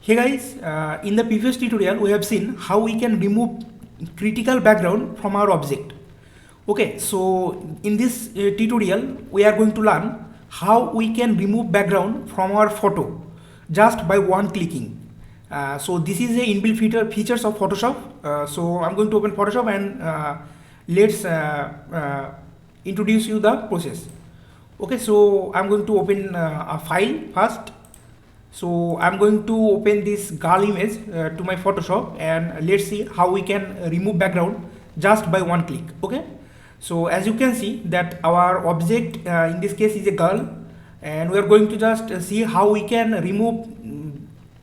Hey guys, in the previous tutorial we have seen how we can remove critical background from our object. Okay, so in this tutorial we are going to learn how we can remove background from our photo just by one clicking. So this is a inbuilt features of Photoshop. So I'm going to open Photoshop and let's introduce you the process. Okay, so I'm going to open a file first. So I'm going to open this girl image to my Photoshop, and let's see how we can remove background just by one click. Okay, so as you can see that our object in this case is a girl, and we are going to just see how we can remove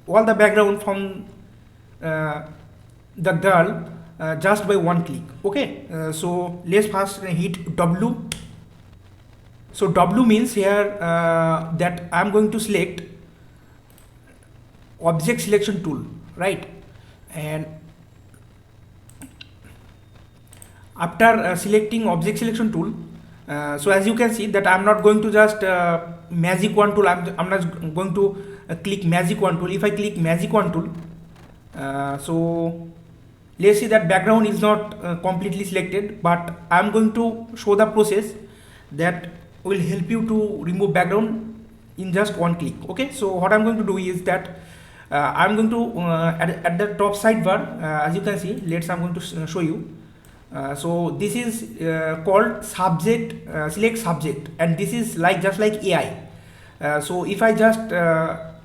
all the background from the girl just by one click. Okay, so let's first hit W. So W means here that I'm going to select object selection tool, right? And after selecting object selection tool, so as you can see that I'm not going to just magic wand tool. I'm not going to click magic wand tool. If I click magic wand tool, so let's see that background is not completely selected, but I'm going to show the process that will help you to remove background in just one click. Okay, so what I'm going to do is that I'm going to at the top sidebar, as you can see, I'm going to show you. So this is called subject, select subject, and this is like just like AI. So if I just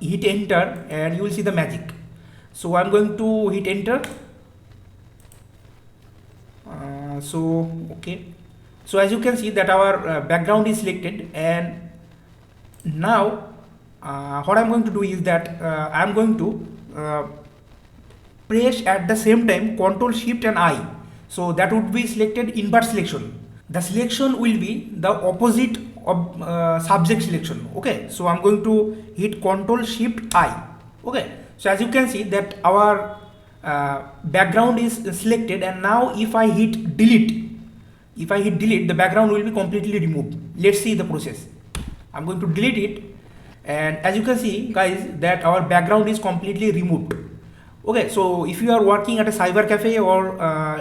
hit enter, and you will see the magic. So I'm going to hit enter. So okay, so as you can see that our background is selected, and now what I'm going to do is that I'm going to press at the same time Ctrl Shift and I. So that would be selected invert selection. The selection will be the opposite of subject selection. Okay, so I'm going to hit Ctrl Shift I. Okay, so as you can see that our background is selected, and now if I hit delete, the background will be completely removed. Let's see the process. I'm going to delete it, and as you can see guys that our background is completely removed. Okay, so if you are working at a cyber cafe, or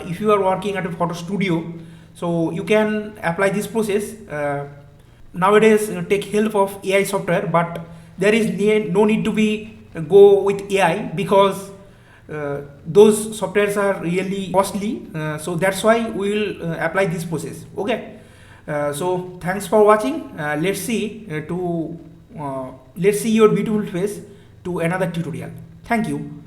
if you are working at a photo studio, so you can apply this process. Nowadays take help of AI software, but there is no need to be go with AI, because those softwares are really costly. So that's why we will apply this process. Okay, so thanks for watching. Let's see your beautiful face to another tutorial. Thank you.